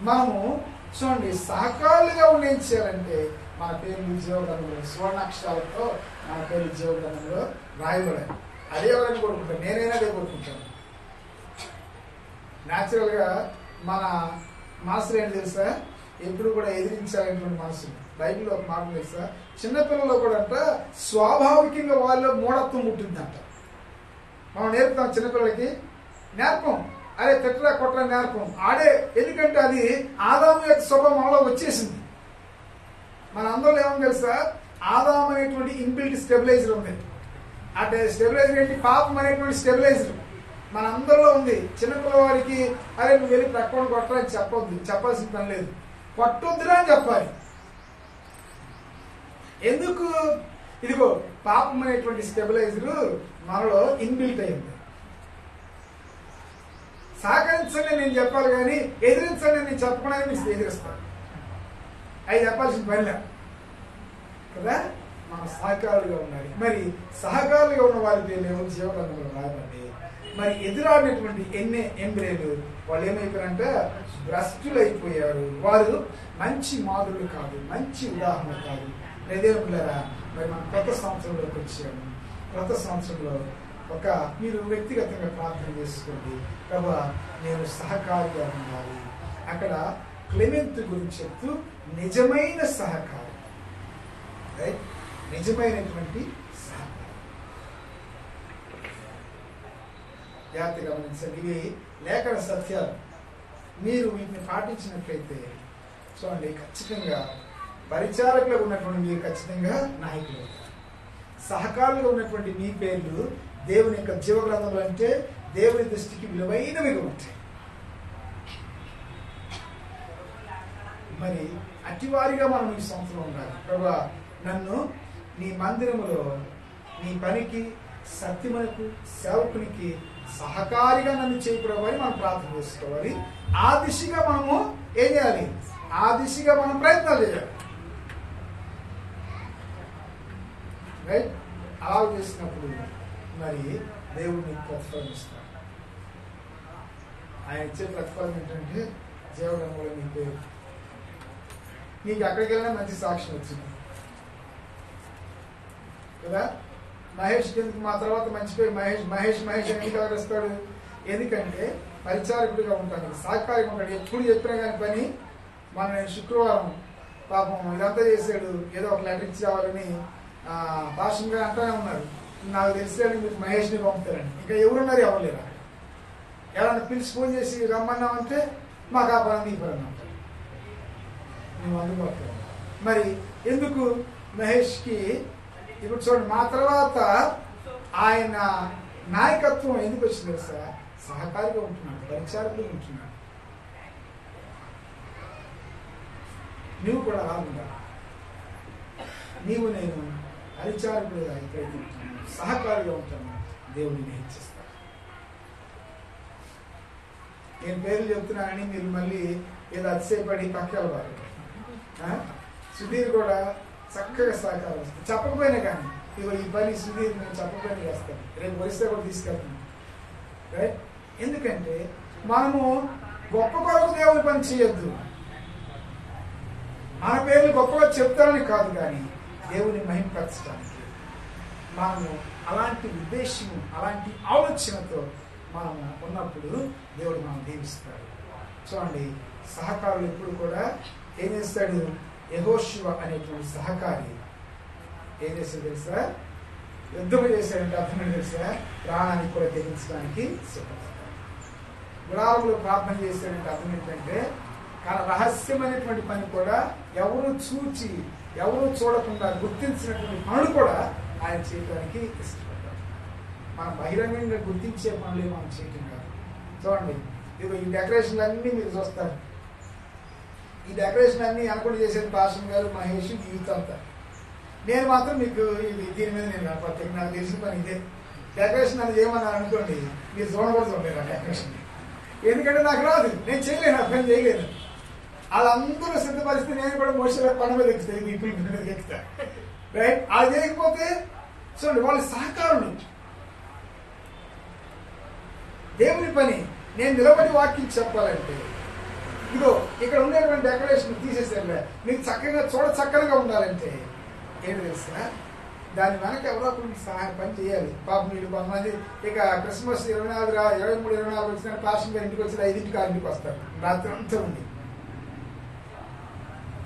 మనము చూడండి, సహకారులుగా ఉండి ఏం చేయాలంటే మన పేర్లు జీవగ్రంథంలో సువర్ణాక్షరాలతో మన పేర్లు జీవగ్రంథంలో రాయబడాలి. అదే ఎవరైనా కోరుకుంటాను, నేనైనా అదే కోరుకుంటాను. న్యాచురల్గా మన మనసు ఏంటి తెలుసా? ఎప్పుడు కూడా ఎదిరించాలనేటువంటి మనసు. బైబిల్లో ఒక మాట తెలుసా? చిన్నపిల్లల్లో కూడా అంట స్వాభావికంగా వాళ్ళు మూఢత్వం ఉంటుందంట. మనం నేర్పుతాం చిన్నపిల్లలకి, నేర్పం, అరే తిట్టరా కొట్టరా నేర్పం, ఆడే. ఎందుకంటే అది ఆదాము యొక్క స్వభావం మనలో వచ్చేసింది. మన అందరిలో ఏమని తెలుసా? ఆదాము అనేటువంటి ఇన్బిల్ట్ స్టెబిలైజర్ ఉంది. అంటే స్టెబిలైజర్ ఏంటి? పాపం అనేటువంటి స్టెబిలైజర్ మన అందరిలో ఉంది. చిన్నపిల్లవాడికి అరే నువ్వు వెళ్ళి ప్రక్కన కొట్టరా అని చెప్పొద్దు, చెప్పాల్సిన పని లేదు. కొట్టొద్దురా అని చెప్పాలి. ఎందుకు? ఇదిగో పాపం అనేటువంటి స్టెబిలైజర్ మనలో ఇన్బిల్ట్ అయింది. సహకరించండి నేను చెప్పాలి, కానీ ఎదిరించండి నేను చెప్పకుండా మీకు ఎదిరిస్తాను. అవి చెప్పాల్సిన పనిలే కదా. మన సహకారులుగా ఉండాలి. మరి సహకారులుగా ఉన్న వారి పేర్లేమో జీవగ్రంథంలో రాయబడి, మరి ఎదురాడినటువంటి ఎన్నే ఎంబ్రేలు వాళ్ళు ఏమైపోయారంటే భ్రష్టులు అయిపోయారు. వారు మంచి మాదిరులు కాదు, మంచి ఉదాహరణ కాదు. దేవులారా, మరి మనం కొత్త సంవత్సరంలోకి వచ్చాము. కొత్త సంవత్సరంలో మీరు వ్యక్తిగతంగా ప్రార్థన చేసుకోండి. ప్రభా నేను సహకారిగా ఉండాలి. అక్కడ క్లెమెంట్ గురించి చెప్తూ నిజమైన సహకారం, రైట్, నిజమైనటువంటి సహకారం. జాగ్రత్తగా గమనించండి. ఇవి లేఖన సత్యాలు. మీరు వీటిని పాటించినట్లయితే చూడండి, ఖచ్చితంగా పరిచారకులుగా ఉన్నటువంటి మీరు ఖచ్చితంగా నాయకులు అవుతారు. సహకారులుగా ఉన్నటువంటి మీ పేర్లు దేవుని యొక్క జీవగ్రంథంలో అంటే దేవుని దృష్టికి విలువైనవిగా ఉంటాయి. మరి అతివారిగా మనం ఈ సంవత్సరం ఉండాలి. ప్రభా నన్ను నీ మందిరములో నీ పనికి, సత్యమునకు, సేవకునికి సహకారిగా నన్ను చేయి ప్రభు అని మనం ప్రార్థన చేసుకోవాలి. ఆ దిశగా మనము ఏం చేయాలి? ఆ దిశగా మనం ప్రయత్నాలు చేయాలి. రైట్? అలా చేసినప్పుడు మరి దేవుడు నీకు ప్రతిఫలం ఇస్తాడు. ఆయన ఇచ్చే ప్రతిఫలం ఏంటంటే జీవనంలో నీ పేరు, నీకు అక్కడికి వెళ్ళినా మంచి సాక్ష్యం వచ్చింది కదా. మహేష్ కిందకి మా తర్వాత మంచి పేరు మహేష్ మహేష్ మహేష్ అని ఎందుకు వస్తాడు? ఎందుకంటే పరిచారకుడిగా ఉంటాను, సహకారిగా ఉంటాడు. ఎప్పుడు చెప్పినా కానీ పని మన శుక్రవారం పాపం ఇదంతా చేశాడు, ఏదో ఒక లెటర్ ఇచ్చి రావాలని భాషంగా అంటూనే ఉన్నారు. నాకు తెలిసాడు మీకు మహేష్ని పంపుతారని. ఇంకా ఎవరున్నారు? ఎవరు ఎవరన్నా పిలిచి ఫోన్ చేసి రమ్మన్నామంటే మాకు ఆ పని ఈ పని అంటారు. మేము అందుబాటులో. మరి ఎందుకు మహేష్కి ఇప్పుడు చూడండి, మా తర్వాత ఆయన నాయకత్వం ఎందుకు వచ్చింది తెలుసా? సహకారిగా ఉంటున్నాడు, పరిచారకులు ఉంటున్నాడు. నువ్వు కూడా అలా ఉండాలి. నీవు నేను పరిచారకులుగా ఎక్కడైతే ఉంటున్నాను, సహకారిగా ఉంటాను, దేవుడిని హెచ్చిస్తాను. నేను పేర్లు చెప్తున్నానని మీరు మళ్ళీ ఏదో అతిశయపడి పక్కవారు. సుధీర్ కూడా చక్కగా సహకారం వస్తుంది. చెప్పకపోయినా కానీ ఇగో ఈ పని సుధీర్ నేను చెప్పకపోయినా చేస్తాను, రేపు వరిస్తే కూడా తీసుకెళ్తాను. రైట్? ఎందుకంటే మనము గొప్ప కొరకు దేవుని పని చేయొద్దు. మన పేర్లు గొప్పగా చెప్తారని కాదు, కానీ దేవుని మహిమపరచడానికి మనము అలాంటి ఉద్దేశము, అలాంటి ఆలోచనతో మనము ఉన్నప్పుడు దేవుడు మనం దీవిస్తాడు. చూడండి, సహకారులు ఎప్పుడు కూడా ఏం చేస్తాడు? యెహోషువ అనేటువంటి సహకారి ఏం చేస్తాడు తెలుసా? యుద్ధం చేశాడంటే అర్థం తెలుసా? ప్రాణానికి కూడా తెగించడానికి సిద్ధపడతాడు. గుడారంలో ప్రార్థన చేశాడంటే అర్థం ఏంటంటే రహస్యమైనటువంటి పని కూడా ఎవరు చూచి ఎవరు చూడకుండా గుర్తించినటువంటి పనులు కూడా ఆయన చేయడానికి ఇష్టపడతాడు. మనం బహిరంగంగా గుర్తించే పనులే మనం చేయటం కాదు. చూడండి, ఇదిగో ఈ డెకరేషన్లు అన్నీ మీరు చూస్తారు. ఈ డెకరేషన్ అన్ని అనుకుంటూ చేసేది భాషన్ గారు, మహేష్, యూత్ అంతా. నేను మాత్రం మీకు దీని మీద నేను కనపడతాను. నాకు తెలిసిన పని ఇదే. డెకరేషన్ అనేది ఏమన్నా అనుకోండి, మీరు చూడకూడదు ఉండేది ఆ డెకరేషన్. ఎందుకంటే నాకు రాదు, నేను చేయలేను, ఆ పని చేయలేను. వాళ్ళందరూ సిద్ధపరిస్తే నేను కూడా మోసలో పని మీద ఎక్కుతాను, పీపుల్ మీద ఎక్కుతా. రైట్? అది చేయకపోతే చూడండి, వాళ్ళ సహకారులు. దేవుని పని నేను నిలబడి వాక్యం చెప్పాలంటే ఇదిగో ఇక్కడ ఉండేటువంటి డెకరేషన్ తీసేసారు. మీకు చక్కగా చక్కగా ఉండాలంటే ఏంటి తెలుసా? దాని వెనక ఎవరో ఒకరికి సహాయం పని చేయాలి. పాపం మీరు కొంతమంది ఇక క్రిస్మస్ 24 23 24 వచ్చిన పాషన్ గారు ఇంటికి వచ్చి 5 6 వస్తారు, రాత్రి అంతా ఉంది.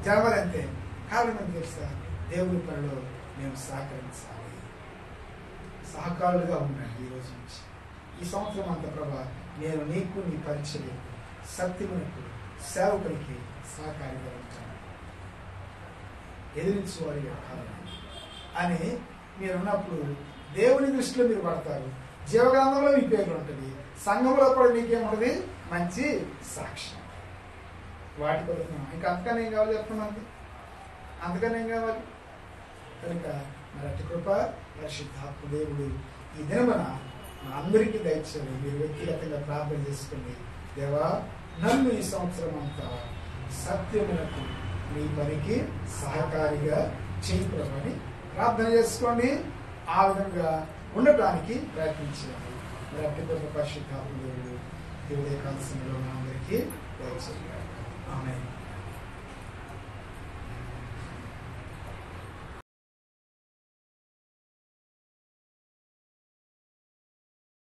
జనవరి అంతే. కారణం ఏంటి తెలుసా? దేవుని పనిలో మేము సహకరించాలి, సహకారులుగా ఉండండి. ఈ రోజు నుంచి ఈ సంవత్సరం అంత ప్రభా నేను నీకు నీ పరిచయం సత్యమునకు సేవకునికి సహకారిగా ఉంటాను, ఎదిరించువారిగా కాదు అని మీరు ఉన్నప్పుడు దేవుని దృష్టిలో మీరు పడతారు. జీవగ్రంథంలో మీ పేరు ఉంటుంది, సంఘంలో కూడా నీకేముంటుంది? మంచి సాక్ష్యం. వాటి కొరకు ఇంకా అంతకన్నా ఏం కావాలి చెప్తున్నాను? అంతకన్నా ఏం కావాలి? కనుక మరి అటు కృప పరిశుద్ధాత్మ దేవుడు ఈ దినమున అందరికీ దయచేయండి. మీరు వ్యక్తిగతంగా ప్రార్థన చేసుకోండి. దేవా, నన్ను ఈ సంవత్సరం అంతా సత్యమునకు నీ పనికి సహకారిగా చేయకూడదని ప్రార్థన చేసుకోండి. ఆ విధంగా ఉండటానికి ప్రయత్నించండి. మరి అట్టి గొప్ప పరిశుద్ధాత్మ దేవుడు దేవుడే కాల్సిన అందరికీ దయచేయండి. ఆమేన్.